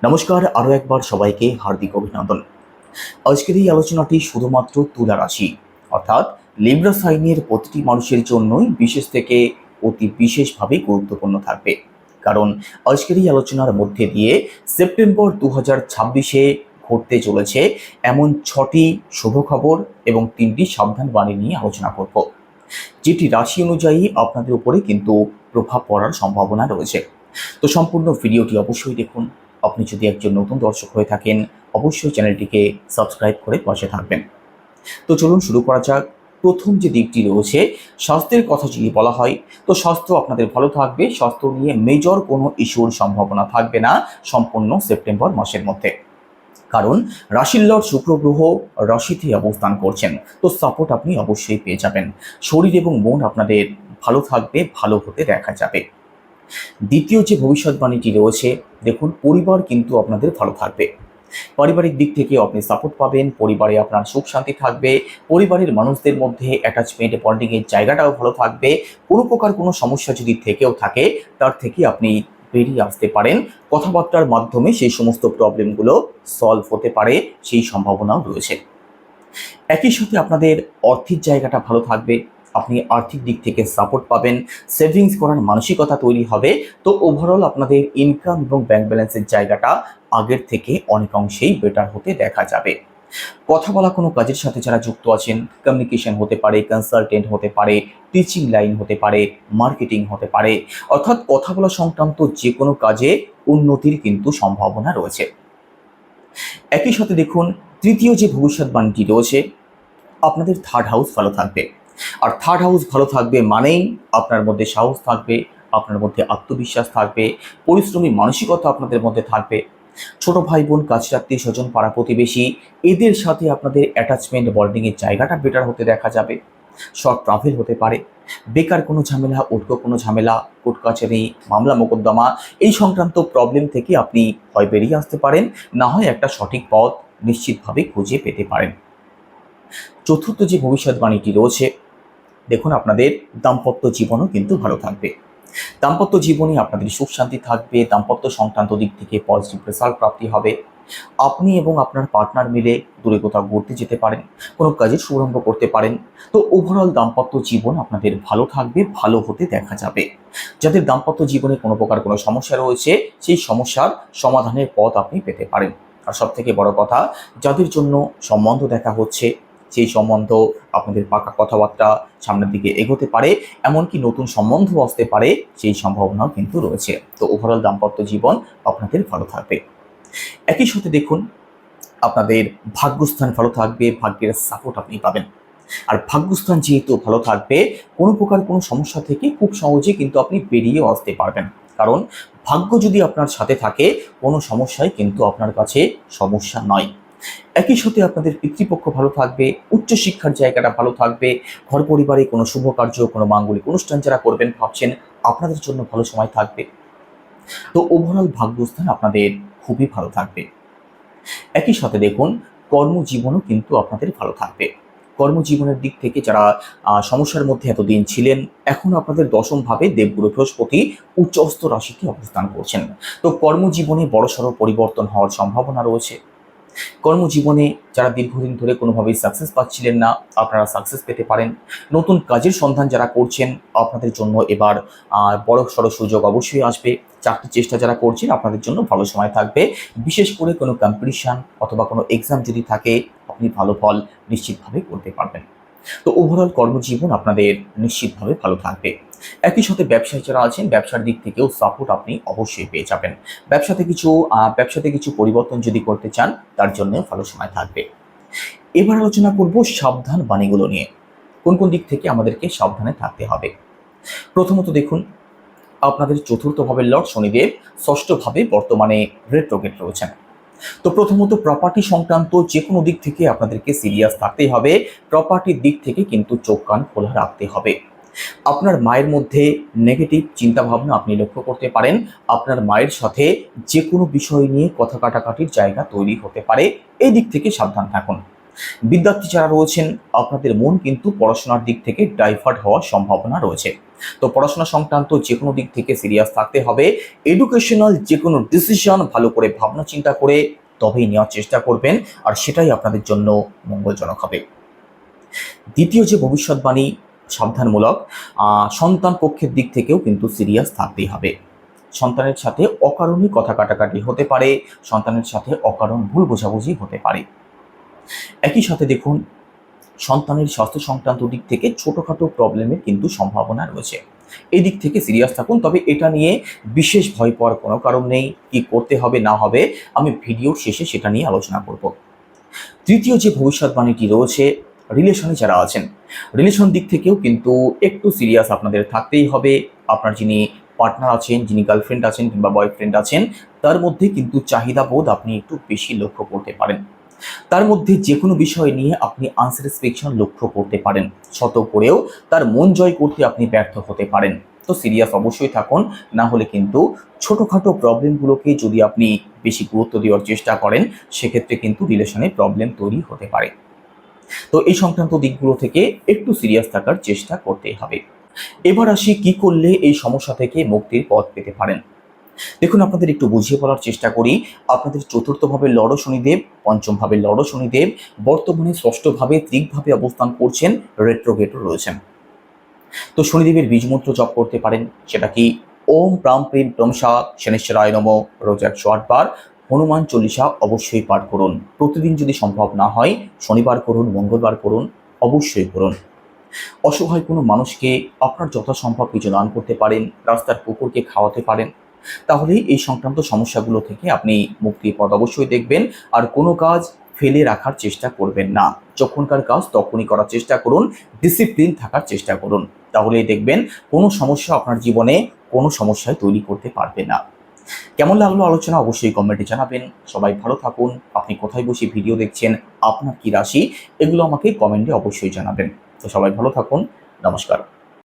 নমস্কার, আরও একবার সবাইকে হার্দিক অভিনন্দন। আজকের এই আলোচনাটি শুধুমাত্র তুলা রাশি অর্থাৎ লিব্রা সাইনের প্রতিটি মানুষের জন্যই বিশেষ থেকে অতি বিশেষভাবে গুরুত্বপূর্ণ থাকবে। কারণ আজকের এই আলোচনার মধ্যে দিয়ে সেপ্টেম্বর 2026-এ ঘটতে চলেছে এমন 6টি শুভ খবর এবং 3টি সাবধান বাণী নিয়ে আলোচনা করব, যেটি রাশি অনুযায়ী আপনাদের উপরে কিন্তু প্রভাব পড়ার সম্ভাবনা রয়েছে। তো সম্পূর্ণ ভিডিওটি অবশ্যই দেখুন। আপনি যদি একজন নতুন দর্শক হয়ে থাকেন, অবশ্যই চ্যানেলটিকে সাবস্ক্রাইব করে পাশে থাকবেন। তো চলুন শুরু করা যাক। প্রথম যে দিকটি রয়েছে, স্বাস্থ্যের কথা যদি বলা হয়, তো স্বাস্থ্য আপনাদের ভালো থাকবে। স্বাস্থ্য নিয়ে মেজর কোনো ইস্যুর সম্ভাবনা থাকবে না সম্পূর্ণ সেপ্টেম্বর মাসের মধ্যে। কারণ রাশির লর্ড শুক্র গ্রহ রাশিতে অবস্থান করছেন, তো সাপোর্ট আপনি অবশ্যই পেয়ে যাবেন। শরীর এবং মন আপনাদের ভালো থাকবে, ভালো হতে দেখা যাবে। দ্বিতীয় যে ভবিষ্যৎবাণীটি রয়েছে, দেখুন পরিবার কিন্তু আপনাদের ভালো থাকবে। পারিবারিক দিক থেকে আপনি সাপোর্ট পাবেন, পরিবারে আপনার সুখ শান্তি থাকবে, পরিবারের মানুষদের মধ্যে অ্যাটাচমেন্ট বন্ডিংয়ের জায়গাটাও ভালো থাকবে। কোনো প্রকার কোনো সমস্যা যদি থেকেও থাকে, তার থেকে আপনি বেরিয়ে আসতে পারেন। কথাবার্তার মাধ্যমে সেই সমস্ত প্রবলেমগুলো সলভ হতে পারে, সেই সম্ভাবনাও রয়েছে। একই সাথে আপনাদের অর্থের জায়গাটা ভালো থাকবে। আপনি আর্থিক দিক থেকে সাপোর্ট পাবেন, সেভিংস করার মানসিকতা তৈরি হবে। তো ওভারঅল আপনাদের ইনকাম এবং ব্যাংক ব্যালেন্সের জায়গাটা আগের থেকে অনেক অংশেই বেটার হতে দেখা যাবে। কথা বলা কোনো কাজের সাথে যারা যুক্ত আছেন, কমিউনিকেশন হতে পারে, কনসালটেন্ট হতে পারে, টিচিং লাইন হতে পারে, মার্কেটিং হতে পারে, অর্থাৎ কথা বলা সংক্রান্ত যে কোনো কাজে উন্নতির কিন্তু সম্ভাবনা রয়েছে। একই সাথে দেখুন, তৃতীয় যে ভবিষ্যৎবাণীটি রয়েছে, আপনাদের থার্ড হাউস ভালো থাকবে। আর থার্ড হাউস ভালো থাকবে মানেই আপনার মধ্যে সাহস থাকবে, আপনার মধ্যে আত্মবিশ্বাস থাকবে, পরিশ্রমী মানসিকতা আপনাদের মধ্যে থাকবে। ছোট ভাই বোন, কাছের আত্মীয় স্বজন, পাড়া প্রতিবেশী, এদের সাথে আপনাদের অ্যাটাচমেন্ট বন্ডিংয়ের জায়গাটা বেটার হতে দেখা যাবে। শর্ট ট্রাভেল হতে পারে। বেকার কোনো ঝামেলা, উটকো কোনো ঝামেলা, কোর্ট কাছারি, মামলা মোকদ্দমা, এই সংক্রান্ত প্রবলেম থেকে আপনি হয় বেরিয়ে আসতে পারেন, না হয় একটা সঠিক পথ নিশ্চিতভাবে খুঁজে পেতে পারেন। চতুর্থ যে ভবিষ্যৎবাণীটি রয়েছে, দেখুন আপনাদের দাম্পত্য জীবনও কিন্তু ভালো থাকবে। দাম্পত্য জীবনে আপনাদের সুখ শান্তি থাকবে, দাম্পত্য সংক্রান্ত দিক থেকে পজিটিভ রেজাল্ট প্রাপ্তি হবে। আপনি এবং আপনার পার্টনার মিলে দূরে কোথাও ঘুরতে যেতে পারেন, কোনো কাজের শুভারম্ভ করতে পারেন। তো ওভারঅল দাম্পত্য জীবন আপনাদের ভালো থাকবে, ভালো হতে দেখা যাবে। যাদের দাম্পত্য জীবনে কোনো প্রকার কোনো সমস্যা রয়েছে, সেই সমস্যার সমাধানের পথ আপনি পেতে পারেন। আর সব থেকে বড় কথা, যাদের জন্য সম্বন্ধ দেখা হচ্ছে, সেই সম্বন্ধ আপনাদের পাকা কথাবার্তা সামনের দিকে এগোতে পারে, এমনকি নতুন সম্বন্ধও আসতে পারে, সেই সম্ভাবনাও কিন্তু রয়েছে। তো ওভারঅল দাম্পত্য জীবন আপনাদের ভালো থাকবে। একই সাথে দেখুন, আপনাদের ভাগ্যস্থান ভালো থাকবে, ভাগ্যের সাপোর্ট আপনি পাবেন। আর ভাগ্যস্থান যেহেতু ভালো থাকবে, কোনো প্রকার কোনো সমস্যা থেকে খুব সহজে কিন্তু আপনি বেরিয়েও আসতে পারবেন। কারণ ভাগ্য যদি আপনার সাথে থাকে, কোনো সমস্যাই কিন্তু আপনার কাছে সমস্যা নয়। একই সাথে আপনাদের পিতৃপক্ষ ভালো থাকবে, উচ্চশিক্ষার জায়গাটা ভালো থাকবে, ঘর পরিবারে কোনো শুভ কার্য, কোনো মাঙ্গলিক অনুষ্ঠান যারা করবেন ভাবছেন, আপনাদের জন্য ভালো সময় থাকবে। তো ওভারঅল ভাগ্যস্থান আপনাদের খুবই ভালো থাকবে। একই সাথে দেখুন, কর্মজীবনও কিন্তু আপনাদের ভালো থাকবে। কর্মজীবনের দিক থেকে যারা সমস্যার মধ্যে এতদিন ছিলেন, এখন আপনাদের দশম ভাবে দেবগুরু বৃহস্পতি উচ্চস্থ রাশিতে অবস্থান করছেন। তো কর্মজীবনে বড়সড় পরিবর্তন হওয়ার সম্ভাবনা রয়েছে। কর্মজীবনে যারা দীর্ঘদিন ধরে কোনোভাবেই সাকসেস পাচ্ছিলেন না, আপনারা সাকসেস পেতে পারেন। নতুন কাজের সন্ধান যারা করছেন, আপনাদের জন্য এবার বড়সড় সুযোগ অবশ্যই আসবে। চাকরির চেষ্টা যারা করছেন, আপনাদের জন্য ভালো সময় থাকবে। বিশেষ করে কোনো কম্পিটিশান অথবা কোনো এক্সাম যদি থাকে, আপনি ভালো ফল নিশ্চিতভাবে করতে পারবেন। তো ওভারঅল কর্মজীবন আপনাদের নিশ্চিতভাবে ভালো থাকবে। একই সাথে ব্যবসায়ী যারা আছেন, ব্যবসার দিক থেকেও সাপোর্ট আপনি অবশ্যই পেয়ে যাবেন। ব্যবসাতে কিছু পরিবর্তন যদি করতে চান, তার জন্য ভালো সময় থাকবে। এবার আলোচনা করব সাবধান বাণীগুলো নিয়ে। কোন কোন দিক থেকে আমাদেরকে সাবধানে থাকতে হবে। প্রথমত দেখুন, আপনাদের চতুর্থ ভাবের লর্ড শনিদেব ষষ্ঠ ভাবে বর্তমানে রেট্রোগেট রয়েছেন। তো প্রথমত প্রপার্টি সংক্রান্ত যে কোনো দিক থেকে আপনাদেরকে সিরিয়াস থাকতেই হবে। প্রপার্টির দিক থেকে কিন্তু চোখ কান খোলা রাখতে হবে। আপনার মায়ের মধ্যে নেগেটিভ চিন্তাভাবনা আপনি লক্ষ্য করতে পারেন। আপনার মায়ের সাথে যে কোনো বিষয় নিয়ে কথা কাটাকাটির জায়গা তৈরি হতে পারে, এই দিক থেকে সাবধান থাকুন। বিদ্যার্থী যারা রয়েছেন, আপনাদের মন কিন্তু পড়াশোনার দিক থেকে ডাইভার্ট হওয়ার সম্ভাবনা রয়েছে। তো পড়াশোনা সংক্রান্ত যে কোনো দিক থেকে সিরিয়াস থাকতে হবে। এডুকেশনাল যে কোনো ডিসিশন ভালো করে ভাবনা চিন্তা করে তবেই নেওয়ার চেষ্টা করবেন, আর সেটাই আপনাদের জন্য মঙ্গলজনক হবে। দ্বিতীয় যে ভবিষ্যৎবাণী সাবধানমূলক, সন্তান পক্ষের দিক থেকেও কিন্তু সিরিয়াস থাকতেই হবে। সন্তানের সাথে অকারণে কথা কাটাকাটি হতে পারে, সন্তানের সাথে অকারণ ভুল বোঝাবুঝি হতে পারে। একই সাথে দেখুন, সন্তানের স্বাস্থ্য সংক্রান্ত দিক থেকে ছোটোখাটো প্রবলেমের কিন্তু সম্ভাবনা রয়েছে। এই দিক থেকে সিরিয়াস থাকুন, তবে এটা নিয়ে বিশেষ ভয় পাওয়ার কোনো কারণ নেই। কি করতে হবে না হবে আমি ভিডিওর শেষে সেটা নিয়ে আলোচনা করব। তৃতীয় যে ভবিষ্যৎবাণীটি রয়েছে, রিলেশনে যারা আছেন, রিলেশন দিক থেকেও কিন্তু একটু সিরিয়াস আপনাদের থাকতেই হবে। আপনার যিনি পার্টনার আছেন, যিনি গার্লফ্রেন্ড আছেন কিংবা বয়ফ্রেন্ড আছেন, তার মধ্যে কিন্তু চাহিদা বোধ আপনি একটু বেশি লক্ষ্য করতে পারেন। তার মধ্যে যে কোনো বিষয় নিয়ে আপনি আনস্যাটিসফ্যাকশন লক্ষ্য করতে পারেন। শত করেও তার মন জয় করতে আপনি ব্যর্থ হতে পারেন। তো সিরিয়াস অবশ্যই থাকুন, না হলে কিন্তু ছোটোখাটো প্রবলেমগুলোকে যদি আপনি বেশি গুরুত্ব দেওয়ার চেষ্টা করেন, সেক্ষেত্রে কিন্তু রিলেশনে প্রবলেম তৈরি হতে পারে। তো এই সংক্রান্ত দিকগুলো থেকে একটু সিরিয়াস থাকার চেষ্টা করতে হবে। এবার আসি কি করলে এই সমস্যা থেকে মুক্তির পথ পেতে পারেন। দেখুন, আপনাদের একটু বুঝিয়ে বলার চেষ্টা করি। আপনাদের চতুর্থ ভাবে লর্ড শনিদেব, পঞ্চম ভাবে লর্ড শনিদেব বর্তমানে ষষ্ঠভাবে ত্রিকভাবে অবস্থান করছেন, রেট্রোগেটও রয়েছেন। তো শনিদেবের বীজমন্ত্র জপ করতে পারেন, সেটা কি ওম প্রাম প্রেম প্রমসা শনেশ্বরায় নম, রোজ 108 বার। হনুমান চল্লিশা অবশ্যই পাঠ করুন। প্রতিদিন যদি সম্ভব না হয়, শনিবার করুন, মঙ্গলবার করুন, অবশ্যই করুন। অসহায় কোনো মানুষকে আপনার যথাসম্ভব কিছু দান করতে পারেন, রাস্তার কুকুরকে খাওয়াতে পারেন। তাহলে এই সংক্রান্ত সমস্যাগুলো থেকে আপনি মুক্তির পথ অবশ্যই দেখবেন। আর কোনো কাজ ফেলে রাখার চেষ্টা করবেন না। যখনকার কাজ তখনই করার চেষ্টা করুন, ডিসিপ্লিন থাকার চেষ্টা করুন। তাহলেই দেখবেন কোনো সমস্যা আপনার জীবনে কোনো সমস্যায় তৈরি করতে পারবে না। কেমন লাগলো আলোচনা অবশ্যই কমেন্টে জানাবেন। সবাই ভালো থাকুন। আপনি কোথায় বসে ভিডিও দেখছেন, আপনার কি রাশি, এগুলো আমাকে কমেন্টে অবশ্যই জানাবেন। তো সবাই ভালো থাকুন। নমস্কার।